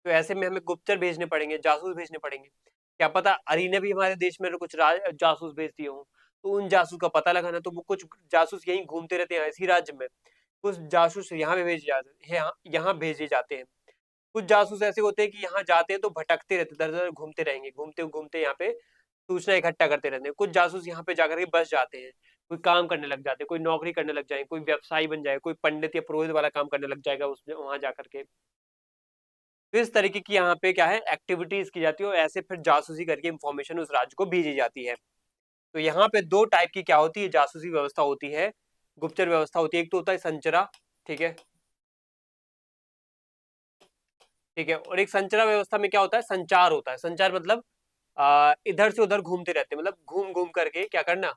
तो ऐसे में हमें गुप्तचर भेजने पड़ेंगे, जासूस भेजने पड़ेंगे। क्या पता अरी ने भी हमारे देश में कुछ जासूस भेज दिए हों, तो उन जासूस का पता लगाना। तो वो कुछ जासूस यहीं घूमते रहते हैं इसी राज्य में, कुछ जासूस यहाँ पे भेजे जाते हैं, यहाँ भेजे जाते हैं। कुछ जासूस ऐसे होते हैं कि यहाँ जाते हैं तो भटकते रहते, दर दर घूमते रहेंगे, घूमते घूमते यहाँ पे सूचना इकट्ठा करते रहते हैं। कुछ जासूस यहाँ पे जाकर के बस जाते हैं, कोई काम करने लग जाते हैं, कोई नौकरी करने लग जाए, कोई व्यवसायी बन जाए, कोई पंडित या पुरोहित वाला काम करने लग जाएगा उसमें वहां जाकर के। तो इस तरीके की यहाँ पे क्या है, एक्टिविटीज की जाती है, और ऐसे फिर जासूसी करके इंफॉर्मेशन उस राज्य को भेजी जाती है। तो यहाँ पे दो टाइप की क्या होती है, जासूसी व्यवस्था होती है, गुप्तचर व्यवस्था होती है। एक तो होता है संचरा, ठीक है, ठीक है, और एक संचरा व्यवस्था में क्या होता है, संचार होता है। संचार मतलब इधर से उधर घूमते रहते हैं, मतलब घूम घूम करके क्या करना,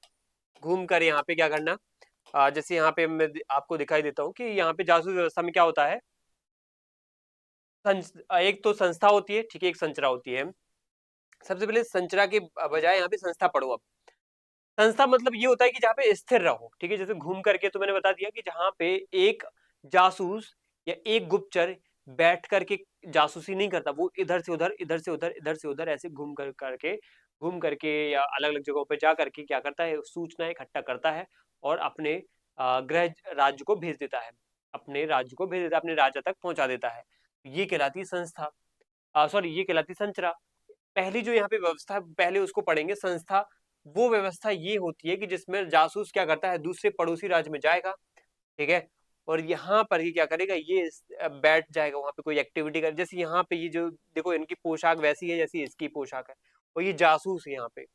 घूम कर यहाँ पे क्या करना। जैसे यहाँ पे मैं आपको दिखाई देता हूँ कि यहाँ पे जासूस व्यवस्था में क्या होता है, एक तो संस्था होती है, ठीक है, एक संचरा होती है। सबसे पहले संचरा के बजाय यहाँ पे संस्था पढ़ो। अब संस्था मतलब ये होता है कि जहाँ पे स्थिर रहो, ठीक है, जैसे घूम करके तो मैंने बता दिया कि जहाँ पे एक जासूस या एक गुप्तचर बैठ करके जासूसी नहीं करता, वो इधर से उधर, इधर से उधर, इधर से उधर ऐसे घूम करके या अलग अलग जगहों पे जा करके क्या करता है, सूचना इकट्ठा करता है और अपने गृह राज्य को भेज देता है, अपने राज्य को भेज देता है, अपने राज्य तक पहुंचा देता है। ये कहलाती संस्था, सॉरी ये कहलाती संचरा। पहली जो यहाँ पे व्यवस्था है, पहले उसको पढ़ेंगे संस्था। वो व्यवस्था ये होती है कि जिसमें जासूस क्या करता है, दूसरे पड़ोसी राज्य में जाएगा, ठीक है, और यहाँ पर ही क्या करेगा, ये बैठ जाएगा वहां पे, कोई एक्टिविटी कर, जैसे यहाँ पे ये जो देखो इनकी पोशाक वैसी है जैसी इसकी पोशाक है, और ये जासूस है यहाँ पे,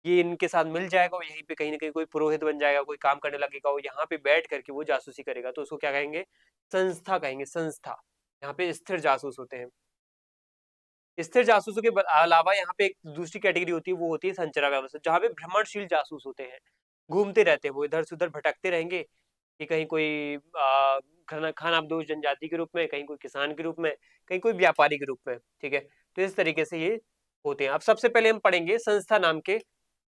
ये इनके साथ मिल जाएगा और यहीं पे कहीं ना कहीं कोई पुरोहित बन जाएगा, कोई काम करने लगेगा, और यहाँ पे बैठ करके वो जासूसी करेगा। तो उसको क्या कहेंगे, संस्था कहेंगे, संस्था। यहाँ पे स्थिर जासूस होते हैं। स्थिर जासूसों के अलावा यहाँ पे एक दूसरी कैटेगरी होती है, वो होती है संचरा व्यवस्था, जहाँ पे भ्रमणशील जासूस होते हैं, घूमते रहते हैं, वो इधर से उधर भटकते रहेंगे कि कहीं कोई खानाबदोश जनजाति के रूप में, कहीं कोई किसान के रूप में, कहीं कोई व्यापारी के रूप में, ठीक है। तो इस तरीके से ये होते हैं। अब सबसे पहले हम पढ़ेंगे संस्था नाम के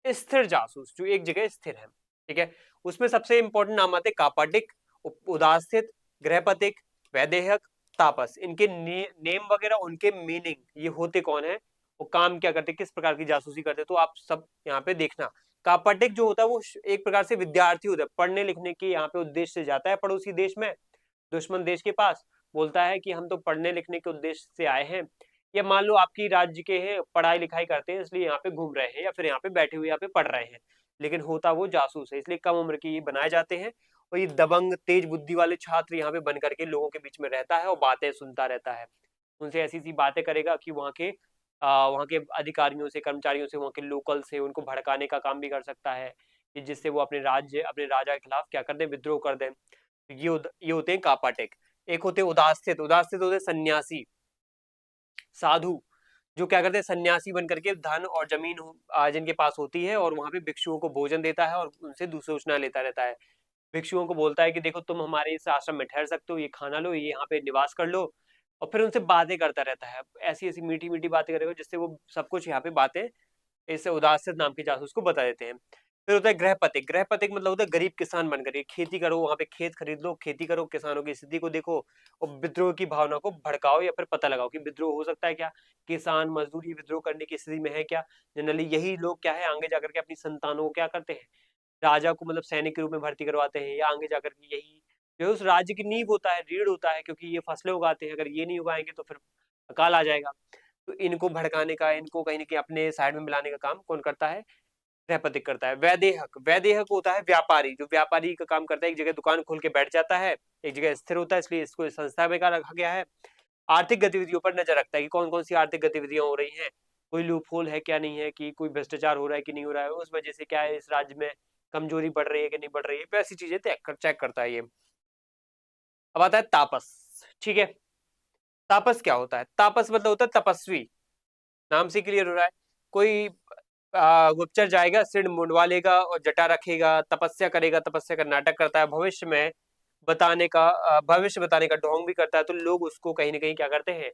स्थिर जासूस, जो एक जगह स्थिर है, ठीक है। उसमें सबसे इंपॉर्टेंट नाम आते हैं कापाटिक, उदास्थित, गृहपतिक, वैदेहक, तापस। इनके नेम वगैरह, उनके मीनिंग, ये होते कौन है, वो काम क्या करते, किस प्रकार की जासूसी करते, तो आप सब यहाँ पे देखना। कापटिक जो होता है वो एक प्रकार से विद्यार्थी होता है, पढ़ने लिखने के यहाँ पे उद्देश्य से जाता है पड़ोसी देश में, दुश्मन देश के पास, बोलता है कि हम तो पढ़ने लिखने के उद्देश्य से आए हैं, या मान लो आपकी राज्य के हैं, पढ़ाई लिखाई करते हैं इसलिए यहाँ पे घूम रहे हैं, या फिर यहाँ पे बैठे हुए यहाँ पे पढ़ रहे हैं, लेकिन होता वो जासूस है, इसलिए कम उम्र के ये बनाए जाते हैं। और ये दबंग तेज बुद्धि वाले छात्र यहाँ पे बन करके लोगों के बीच में रहता है और बातें सुनता रहता है, उनसे ऐसी सी बातें करेगा कि वहाँ के अधिकारियों से, कर्मचारियों से, वहाँ के लोकल से उनको भड़काने का काम भी कर सकता है, कि जिससे वो अपने राजा के खिलाफ क्या कर दें, विद्रोह कर दें। ये होते हैं कापाटेक। एक होते उदास्थित, उदास्थित होते सन्यासी, साधु, जो क्या करते हैं, सन्यासी बन करके धन और जमीन जिनके पास होती है, और वहां पे भिक्षुओं को भोजन देता है और उनसे दूसरी सूचना लेता रहता है। भिक्षुओं को बोलता है कि देखो तुम हमारे इस आश्रम में ठहर सकते हो, ये खाना लो, ये यहाँ पे निवास कर लो, और फिर उनसे बातें करता रहता है, ऐसी ऐसी मीठी मीठी बातें करेगा जिससे वो सब कुछ यहाँ पे बातें इस उदासित नाम के जासूस को बता देते हैं। फिर होता है गृहपथिक। गृहपथिक मतलब होता है गरीब किसान बन करके खेती करो, वहां पे खेत खरीद लो, खेती करो, किसानों की स्थिति को देखो और विद्रोह की भावना को भड़काओ या फिर पता लगाओ कि विद्रोह हो सकता है क्या, किसान मजदूर ये विद्रोह करने की स्थिति में है क्या। जनरली यही लोग क्या है आगे जाकर के अपनी संतानों को क्या करते हैं, राजा को मतलब सैनिक के रूप में भर्ती करवाते हैं, या आगे जाकर के यही जो है उस राज्य की नींव होता है, रीढ़ होता है, क्योंकि ये फसलें उगाते हैं, अगर ये नहीं उगाएंगे तो फिर अकाल आ जाएगा। तो इनको भड़काने का, इनको कहीं ना कहीं अपने साइड में मिलाने का काम कौन करता है, गृहपथिक करता है। वैदेहक, वैदेहक होता है व्यापारी, जो व्यापारी का काम करता है, एक जगह दुकान खोल के बैठ जाता है, एक जगह स्थिर होता है, इसलिए इसको संस्था में रखा गया है। आर्थिक गतिविधियों पर नजर रखता है कि कौन कौन सी आर्थिक गतिविधियां हो रही हैं, कोई लूप होल है क्या नहीं है, कि कोई भ्रष्टाचार हो रहा है कि नहीं हो रहा है, उस वजह से क्या है इस राज्य में कमजोरी बढ़ रही है कि नहीं बढ़ रही है, वैसी चीजें चेक करता है ये। अब आता है तापस। ठीक है, तापस क्या होता है, तापस मतलब होता है तपस्वी, नाम से क्लियर हो रहा है। कोई गुप्तचर जाएगा, सिर मुंडवा लेगा और जटा रखेगा, तपस्या करेगा, तपस्या का नाटक करता है, भविष्य में बताने का भविष्य बताने का ढोंग भी करता है, तो लोग उसको कहीं ना कहीं क्या करते हैं,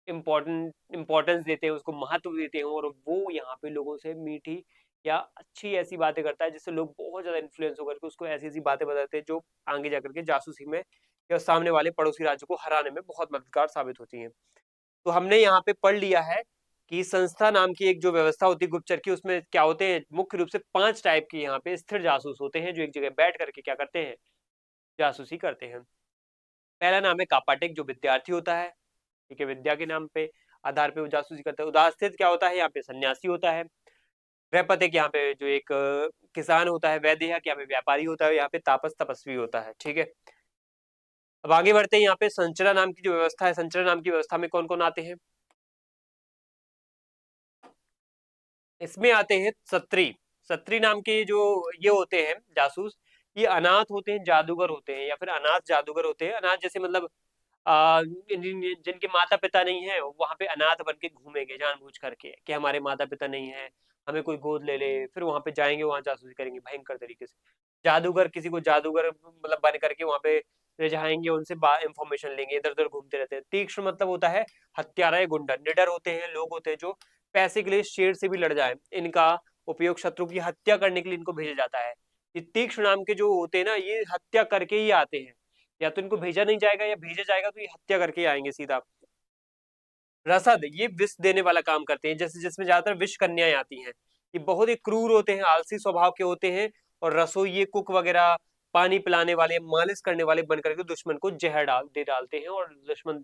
इम्पोर्टेंस देते हैं, उसको महत्व देते हैं, और वो यहाँ पे लोगों से मीठी या अच्छी ऐसी बातें करता है जिससे लोग बहुत ज्यादा इन्फ्लुएंस होकर के उसको ऐसी ऐसी बातें बताते हैं जो आगे जाकर के जासूसी में या सामने वाले पड़ोसी राज्य को हराने में बहुत मददगार साबित होती है। तो हमने यहाँ पे पढ़ लिया है कि संस्था नाम की एक जो व्यवस्था होती है गुप्तचर की, उसमें क्या होते हैं, मुख्य रूप से 5 टाइप के यहाँ पे स्थिर जासूस होते हैं जो एक जगह बैठ करके क्या करते हैं, जासूसी करते हैं। पहला नाम है कापाटिक, जो विद्यार्थी होता है, ठीक है, विद्या के नाम पे आधार पे वो जासूसी करता है। उदास्थित क्या होता है, यहाँ पे सन्यासी होता है। वैपतिक यहाँ पे जो एक किसान होता है। वैदेहक यहाँ पे व्यापारी होता है। यहाँ पे तापस तपस्वी होता है। ठीक है, अब आगे बढ़ते हैं। यहाँ पे संचरा नाम की जो व्यवस्था है, संचरा नाम की व्यवस्था में कौन कौन आते हैं, इसमें आते हैं सत्री। सत्री नाम के जो ये होते हैं जासूस, ये अनाथ होते हैं, जादूगर होते हैं, या फिर अनाथ जादूगर होते हैं। अनाथ जैसे मतलब जिनके माता पिता नहीं है, वहां पे अनाथ बन के घूमेंगे जानबूझ करके कि हमारे माता पिता नहीं है, हमें कोई गोद ले ले, फिर वहां पे जाएंगे, वहां जासूसी करेंगे भयंकर तरीके से। जादूगर किसी को जादूगर मतलब बन करके वहां पे ले जाएंगे, उनसे इंफॉर्मेशन लेंगे, इधर उधर घूमते रहते हैं। तीक्ष्ण मतलब होता है हत्यारा या गुंडा। निडर होते हैं, लोग होते हैं जो पैसे के लिए शेर से भी लड़ जाए। इनका उपयोग शत्रु की हत्या करने के लिए इनको भेजा जाता है। ये तीक्ष्ण नाम के जो होते हैं ना, ये हत्या करके ही आते हैं, या तो इनको भेजा नहीं जाएगा या भेजा जाएगा तो ये हत्या करके आएंगे सीधा। रसद, ये विष देने वाला काम करते हैं, जैसे जिसमें ज्यादातर विष कन्याएं आती हैं। ये बहुत ही क्रूर होते हैं, आलसी स्वभाव के होते हैं, और रसोई ये कुक वगैरह, पानी पिलाने वाले, मालिश करने वाले बन करके दुश्मन को जहर डालते हैं, और दुश्मन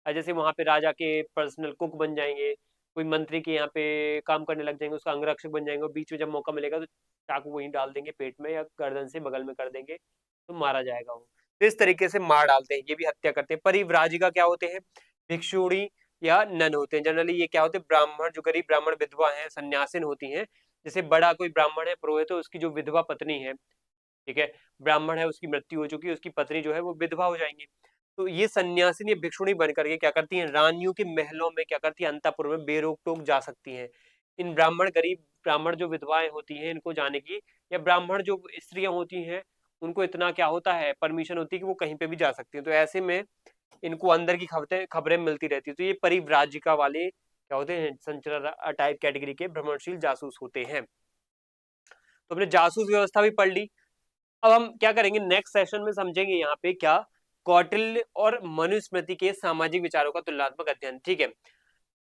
जैसे वहां पे राजा के पर्सनल कुक बन जाएंगे, कोई मंत्री के यहाँ पे काम करने लग जाएंगे, उसका अंगरक्षक बन जाएंगे, और बीच में जब मौका मिलेगा तो चाकू वहीं डाल देंगे पेट में, या गर्दन से बगल में कर देंगे, तो मारा जाएगा वो। तो इस तरीके से मार डालते हैं, ये भी हत्या करते हैं। परिव्राजिका क्या होते हैं, भिक्षुणी या नन होते हैं। जनरली ये क्या होते हैं, ब्राह्मण, जो गरीब ब्राह्मण विधवा है, सन्यासिन होती हैं। जैसे बड़ा कोई ब्राह्मण है, पुरोहित है, उसकी जो विधवा पत्नी है, ठीक है, ब्राह्मण है, उसकी मृत्यु हो चुकी है, उसकी पत्नी जो है वो विधवा हो जाएंगी, तो ये सन्यासिनी या भिक्षुणी बन करके क्या करती हैं, रानियों के महलों में क्या करती है, अंतःपुर में बेरोक टोक जा सकती हैं। इन ब्राह्मण, गरीब ब्राह्मण जो विधवाएं होती हैं, इनको जाने की, या ब्राह्मण जो स्त्रियां होती हैं, उनको इतना क्या होता है, परमिशन होती है कि वो कहीं पे भी जा सकती हैं। तो ऐसे में इनको अंदर की खबरें मिलती रहती है। तो ये परिव्राजिका वाले क्या होते हैं, संचरा टाइप कैटेगरी के भ्रमणशील जासूस होते हैं। तो हमने जासूस व्यवस्था भी पढ़ ली। अब हम क्या करेंगे, नेक्स्ट सेशन में समझेंगे यहाँ पे क्या, कौटिल्य और मनुस्मृति के सामाजिक विचारों का तुलनात्मक अध्ययन। ठीक है,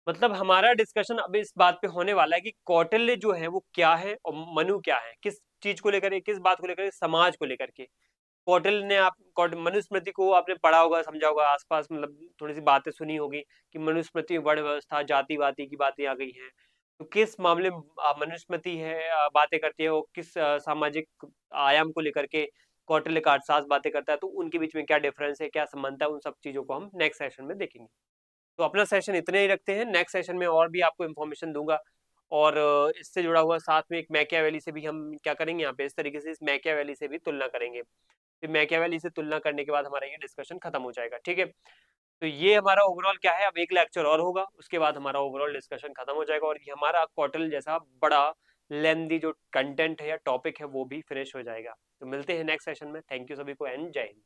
मतलब हमारा डिस्कशन अब इस बात पे होने वाला है कि कौटिल्य जो है वो क्या है और मनु क्या है, किस चीज को लेकर, किस बात को लेकर, समाज को लेकर के। कौटिल्य ने आप मनुस्मृति को आपने पढ़ा होगा, समझा होगा, आसपास मतलब थोड़ी सी बातें सुनी होगी कि मनुस्मृति में वर्ण व्यवस्था, जातिवादी की बातें आ गई हैं। तो किस मामले में मनुस्मृति है बातें करती है, वो किस सामाजिक आयाम को लेकर के कौटिल्य का अर्थशास्त्र बातें करता है, तो उनके बीच में क्या डिफरेंस है, क्या संबंध है, उन सब चीजों को हम नेक्स्ट सेशन में देखेंगे। तो अपना सेशन इतने ही रखते हैं, नेक्स्ट सेशन में और भी आपको इन्फॉर्मेशन दूंगा, और इससे जुड़ा हुआ साथ में एक मैकियावेली से भी हम क्या करेंगे यहाँ पे, इस तरीके से इस मैकियावेली से भी तुलना करेंगे। फिर मैकियावेली से तुलना करने के बाद हमारा ये डिस्कशन खत्म हो जाएगा। ठीक है, तो ये हमारा ओवरऑल क्या है, अब एक लेक्चर और होगा, उसके बाद हमारा ओवरऑल डिस्कशन खत्म हो जाएगा, और ये हमारा कौटिल्य जैसा बड़ा लेंदी जो कंटेंट है या टॉपिक है वो भी फिनिश हो जाएगा। तो मिलते हैं नेक्स्ट सेशन में। थैंक यू सभी को एंड जय हिंद।